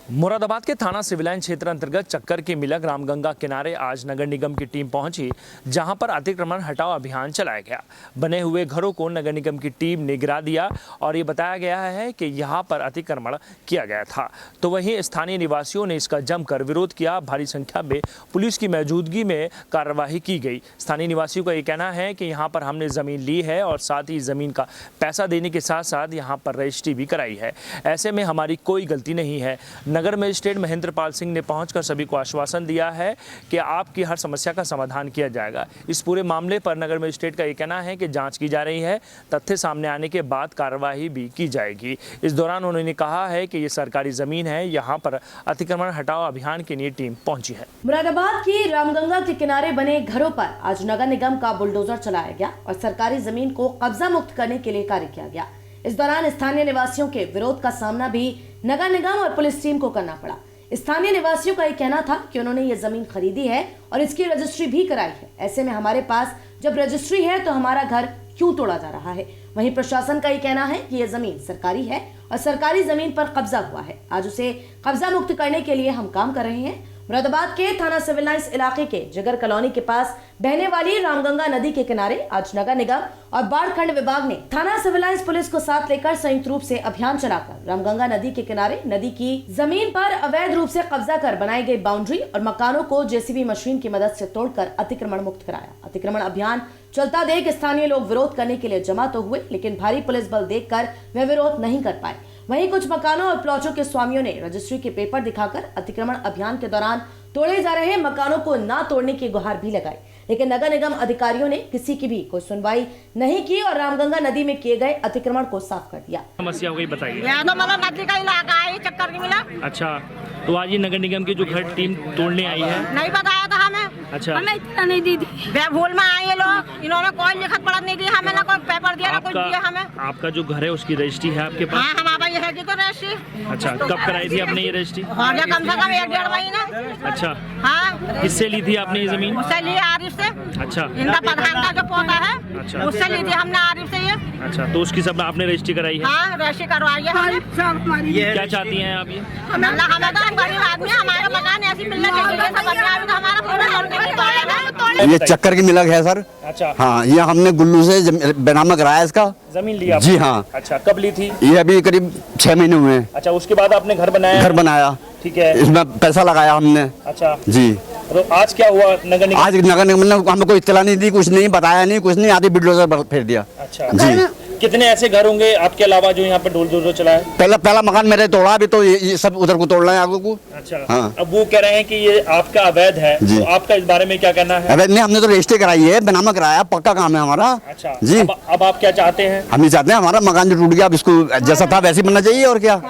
मुरादाबाद के थाना civil line क्षेत्र अंतर्गत चक्कर की मिलक रामगंगा किनारे आज नगर निगम की टीम पहुंची, जहां पर अतिक्रमण हटाओ अभियान चलाया गया। बने हुए घरों को नगर निगम की टीम ने गिरा दिया और ये बताया गया है कि यहां पर अतिक्रमण किया गया था। तो वहीं स्थानीय निवासियों ने इसका जमकर विरोध किया। भारी संख्या में पुलिस की मौजूदगी में कार्रवाई की गई। स्थानीय निवासियों का ये कहना है कि यहाँ पर हमने ज़मीन ली है और साथ ही ज़मीन का पैसा देने के साथ साथ यहाँ पर रजिस्ट्री भी कराई है। ऐसे में हमारी कोई गलती नहीं है। नगर मजिस्ट्रेट महेंद्र पाल सिंह ने पहुंचकर सभी को आश्वासन दिया है कि आपकी हर समस्या का समाधान किया जाएगा। इस पूरे मामले पर नगर मजिस्ट्रेट का ये कहना है कि जांच की जा रही है, तथ्य सामने आने के बाद कार्रवाई भी की जाएगी। इस दौरान उन्होंने कहा है कि ये सरकारी जमीन है, यहाँ पर अतिक्रमण हटाओ अभियान के लिए टीम पहुंची है। मुरादाबाद की रामगंगा के किनारे बने घरों पर आज नगर निगम का बुलडोजर चलाया गया और सरकारी जमीन को कब्जा मुक्त करने के लिए कार्य किया गया। इस दौरान स्थानीय निवासियों के विरोध का सामना भी नगर निगम और पुलिस टीम को करना पड़ा। स्थानीय निवासियों का ये कहना था कि उन्होंने ये जमीन खरीदी है और इसकी रजिस्ट्री भी कराई है। ऐसे में हमारे पास जब रजिस्ट्री है तो हमारा घर क्यों तोड़ा जा रहा है। वहीं प्रशासन का ये कहना है कि ये जमीन सरकारी है और सरकारी जमीन पर कब्जा हुआ है। आज उसे कब्जा मुक्त करने के लिए हम काम कर रहे हैं। मुरादाबाद के थाना सिविल लाइंस इलाके के जगर कॉलोनी के पास बहने वाली रामगंगा नदी के किनारे आज नगर निगम और बाढ़ खंड विभाग ने थाना सिविल लाइंस पुलिस को साथ लेकर संयुक्त रूप से अभियान चलाकर रामगंगा नदी के किनारे नदी की जमीन पर अवैध रूप से कब्जा कर बनाई गई बाउंड्री और मकानों को जेसीबी मशीन की मदद से तोड़कर अतिक्रमण मुक्त कराया। अतिक्रमण अभियान चलता देख स्थानीय लोग विरोध करने के लिए जमा तो हुए, लेकिन भारी पुलिस बल देखकर वे विरोध नहीं कर पाए। वहीं कुछ मकानों और प्लॉटों के स्वामियों ने रजिस्ट्री के पेपर दिखाकर अतिक्रमण अभियान के दौरान तोड़े जा रहे मकानों को न तोड़ने की गुहार भी लगाई, लेकिन नगर निगम अधिकारियों ने किसी की भी कोई सुनवाई नहीं की और रामगंगा नदी में किए गए अतिक्रमण को साफ कर दिया। समस्या हो गई, बताइए। मतलब नदी का इलाका है, चक्कर की मिला। अच्छा, तो आज ये नगर निगम की जो घर टीम तोड़ने आई है, नहीं बताया था हमें। अच्छा, हमें इतना नहीं दी थी। बेभूल में आए ये लोग, इन्होंने कोई लिखत पढ़त नहीं दी हमें, ना कोई पेपर दिया ना कुछ दिया हमें। आपका जो घर है उसकी रजिस्ट्री है आपके पास? हाँ, हमारा ये है कि तो रजिस्ट्री। अच्छा, कब कराई थी आपने ये रजिस्ट्री? हाँ, कम से कम 1-1.5 महीना। अच्छा, हाँ, किससे ली थी आपने ये जमीन? उससे लिए आरिफ से। अच्छा, इनका प्रधान का जो पोता है, अच्छा, उससे ली थी हमने आरिफ से ये। अच्छा, तो उसकी सब आपने रजिस्ट्री कराई है? हाँ, रजिस्ट्री करवाई है हमने। क्या चाहती हैं आप ये? हमें तो हम गरीब आदमी, हमारे मकान ऐसी मिलने चाहिए, सब बदलाव तो हमारा पूरा तोड़ने की तोड़ेगा। ये चक्कर की मिलक है सर। अच्छा, हाँ, ये हमने गुल्लू से बेनामा कराया इसका। जमीन लिया? जी हाँ। अच्छा, कब ली थी? ये अभी करीब 6 महीने हुए हैं। अच्छा, उसके बाद आपने घर बनाया? घर बनाया, ठीक है। इसमें पैसा लगाया हमने। अच्छा जी। तो आज क्या हुआ? नगर निगम आज नगर निगम ने हमें कोई इत्तला नहीं दी, कुछ नहीं बताया, नहीं कुछ नहीं, आधी बिल्डोजर फेर दिया। अच्छा जी। कितने ऐसे घर होंगे आपके अलावा जो यहाँ पे बुलडोजर चला है? पहला मकान मेरे तोड़ा, अभी तो ये सब उधर को तोड़ रहे हैं आगे को। अच्छा, हाँ। अब वो कह रहे हैं कि ये आपका अवैध है, तो आपका इस बारे में क्या कहना है? अवैध नहीं, हमने तो रजिस्ट्री कराई है, बेनामा कराया, पक्का काम है हमारा। अच्छा जी। अब आप क्या चाहते हैं? हम ये चाहते हैं हमारा मकान जो टूट गया अब इसको जैसा था वैसे बनना चाहिए, और क्या।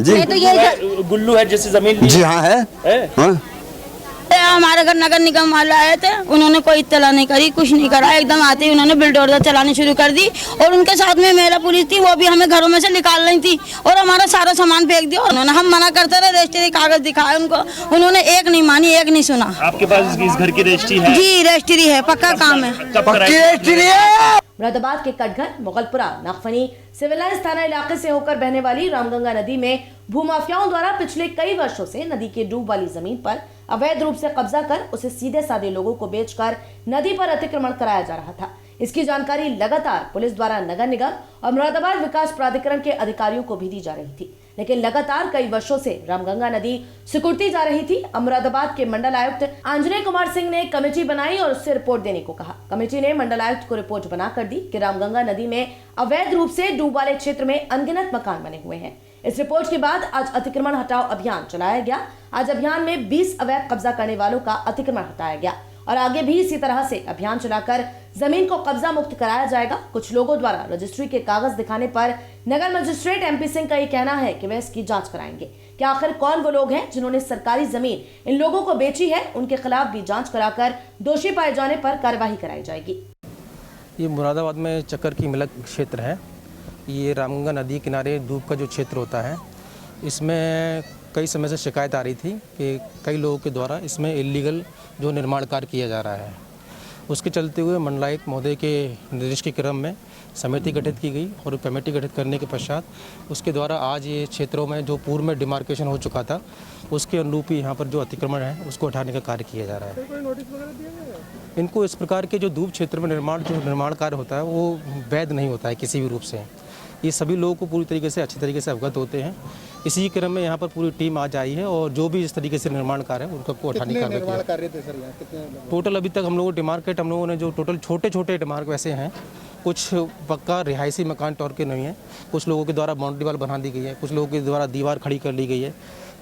जी, गुल्लू है जिससे जमीन ली? जी हाँ है। हमारे घर नगर निगम वाले आए थे, उन्होंने कोई इत्तला नहीं करी, कुछ नहीं करा, एकदम आते ही उन्होंने बुलडोजर चलानी शुरू कर दी और उनके साथ में मेरा पुलिस थी, वो भी हमें घरों में से निकाल रही थी और हमारा सारा सामान फेंक दिया। उन्होंने, हम मना करते रहे, रजिस्ट्री कागज दिखाए उनको, उन्होंने एक नहीं मानी, एक नहीं सुना। आपके पास इस घर की रजिस्ट्री है? जी, रजिस्ट्री है, पक्का काम है। मुरादाबाद के कटघर, मुगलपुरा, नागफनी, सिविल लाइंस थाना इलाके से होकर बहने वाली रामगंगा नदी में भूमाफियाओं द्वारा पिछले कई वर्षों से नदी के डूब वाली जमीन पर अवैध रूप से कब्जा कर उसे सीधे साधे लोगों को बेचकर नदी पर अतिक्रमण कराया जा रहा था। इसकी जानकारी लगातार पुलिस द्वारा नगर निगम और मुरादाबाद विकास प्राधिकरण के अधिकारियों को भी दी जा रही थी, लेकिन लगातार कई वर्षों से रामगंगा नदी सिकुड़ती जा रही थी। मुरादाबाद के मंडल आयुक्त आंजनेय कुमार सिंह ने कमेटी बनाई और उससे रिपोर्ट देने को कहा। कमेटी ने मंडल आयुक्त को रिपोर्ट बनाकर दी कि रामगंगा नदी में अवैध रूप से डूब वाले क्षेत्र में अनगिनत मकान बने हुए हैं। इस रिपोर्ट के बाद आज अतिक्रमण हटाओ अभियान चलाया गया। आज अभियान में 20 अवैध कब्जा करने वालों का अतिक्रमण हटाया गया और आगे भी इसी तरह से अभियान चलाकर जमीन को कब्जा मुक्त कराया जाएगा। कुछ लोगों द्वारा रजिस्ट्री के कागज दिखाने पर नगर मजिस्ट्रेट MP सिंह का ये कहना है कि वे इसकी जांच कराएंगे कि आखिर कौन वो लोग हैं जिन्होंने सरकारी जमीन इन लोगों को बेची है। उनके खिलाफ भी जांच कराकर दोषी पाए जाने पर कार्यवाही कराई जाएगी। ये मुरादाबाद में चक्कर की मिलक क्षेत्र है। ये रामगंगा नदी किनारे डूब का जो क्षेत्र होता है, इसमें कई समय से शिकायत आ रही थी कि कई लोगों के द्वारा इसमें इलीगल जो निर्माण कार्य किया जा रहा है। उसके चलते हुए मंडलायुक्त महोदय के निर्देश के क्रम में समिति गठित की गई और कमेटी गठित करने के पश्चात उसके द्वारा आज ये क्षेत्रों में जो पूर्व में डिमार्केशन हो चुका था उसके अनुरूप ही यहाँ पर जो अतिक्रमण है उसको हटाने का कार्य किया जा रहा है। कोई नोटिस वगैरह दिया गया है? इनको इस प्रकार के जो दूब क्षेत्र में निर्माण कार्य होता है वो वैध नहीं होता है किसी भी रूप से। ये सभी लोगों को पूरी तरीके से अच्छी तरीके से अवगत होते हैं। इसी क्रम में यहाँ पर पूरी टीम आज आई है और जो भी इस तरीके से निर्माण कार्य है उनको हटाने का कार्य किया। टोटल अभी तक हम लोगों डिमार्केट हम लोगों ने जो टोटल छोटे छोटे डिमार्क वैसे हैं, कुछ पक्का रिहायशी मकान तौर के नहीं है, कुछ लोगों के द्वारा बाउंड्री वाल बना दी गई है, कुछ लोगों के द्वारा दीवार खड़ी कर ली गई है,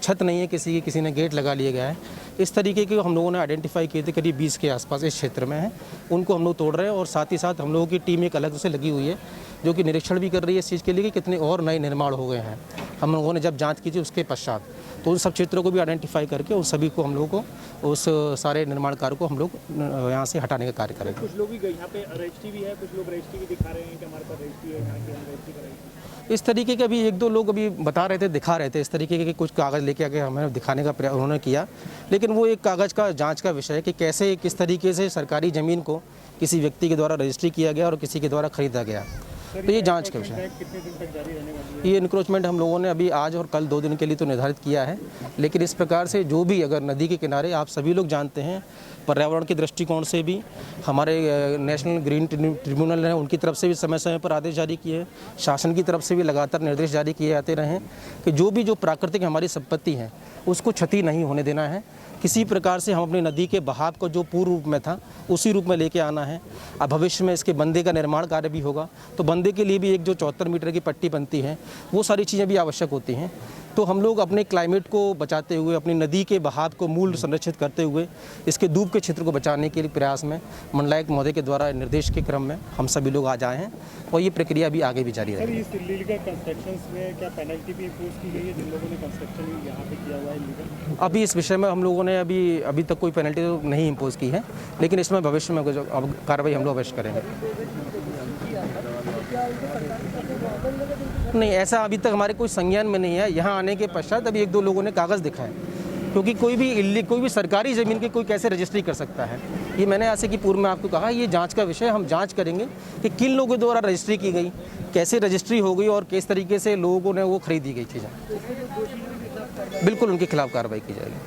छत नहीं है किसी ने गेट लगा लिया गया है। इस तरीके के हम लोगों ने आइडेंटिफाई किए थे, करीब 20 के आसपास इस क्षेत्र में हैं, उनको हम लोग तोड़ रहे हैं। और साथ ही साथ हम लोगों की टीम एक अलग से लगी हुई है जो कि निरीक्षण भी कर रही है इस चीज़ के लिए कि कितने और नए निर्माण हो गए हैं। हम लोगों ने जब जांच की थी उसके पश्चात तो उन सब क्षेत्रों को भी आइडेंटिफाई करके उन सभी को हम लोगों को उस सारे निर्माण कार्य को हम लोग यहाँ से हटाने का कार्य करेंगे। कुछ लोग यहाँ पे रजिस्ट्री भी है, कुछ लोग रजिस्ट्री भी दिखा रहे हैं कि हमारे पास रजिस्ट्री है, यहाँ की हम रजिस्ट्री कराएंगे। इस तरीके के अभी 1-2 लोग अभी बता रहे थे, दिखा रहे थे इस तरीके के कुछ कागज़ लेके आके हमें दिखाने का प्रयास उन्होंने किया, लेकिन वो एक कागज़ का जांच का विषय है कि कैसे किस तरीके से सरकारी ज़मीन को किसी व्यक्ति के द्वारा रजिस्ट्री किया गया और किसी के द्वारा खरीदा गया। तो ये जांच का विषय है। कितने दिन तक जारी रहने वाली है? ये इंक्रोचमेंट हम लोगों ने अभी आज और कल 2 दिन के लिए तो निर्धारित किया है, लेकिन इस प्रकार से जो भी अगर नदी के किनारे आप सभी लोग जानते हैं पर्यावरण के दृष्टिकोण से भी हमारे नेशनल ग्रीन ट्रिब्यूनल है उनकी तरफ से भी समय समय पर आदेश जारी किए हैं, शासन की तरफ से भी लगातार निर्देश जारी किए जाते रहे हैं कि जो प्राकृतिक हमारी संपत्ति है उसको क्षति नहीं होने देना है। किसी प्रकार से हम अपनी नदी के बहाव को जो पूर्व रूप में था उसी रूप में लेके आना है। अब भविष्य में इसके बंदे का निर्माण कार्य भी होगा तो बंदे के लिए भी एक जो 74 मीटर की पट्टी बनती है वो सारी चीज़ें भी आवश्यक होती हैं। तो हम लोग अपने क्लाइमेट को बचाते हुए अपनी नदी के बहाव को मूल संरक्षित करते हुए इसके दूब के क्षेत्र को बचाने के लिए प्रयास में मंडलायुक्त महोदय के द्वारा निर्देश के क्रम में हम सभी लोग आज आए हैं और ये प्रक्रिया भी आगे भी जारी रहेगी। सर, इस इल्लीगल कंस्ट्रक्शंस में क्या पेनल्टी भी इम्पोज की गई है जिन लोगों ने कंस्ट्रक्शन यहाँ पे किया हुआ है इल्लीगल? अभी इस विषय में हम लोगों ने अभी तक कोई पेनल्टी तो नहीं इम्पोज की है, लेकिन इसमें भविष्य में अब कार्रवाई हम लोग अवश्य करेंगे। नहीं, ऐसा अभी तक हमारे कोई संज्ञान में नहीं है। यहाँ आने के पश्चात अभी 1-2 लोगों ने कागज़ दिखाए, क्योंकि कोई भी सरकारी ज़मीन की कोई कैसे रजिस्ट्री कर सकता है। ये मैंने ऐसे कि पूर्व में आपको कहा ये जांच का विषय, हम जांच करेंगे कि किन लोगों द्वारा रजिस्ट्री की गई, कैसे रजिस्ट्री हो गई और किस तरीके से लोगों ने वो खरीदी गई चीज़ें। बिल्कुल उनके खिलाफ कार्रवाई की जाएगी।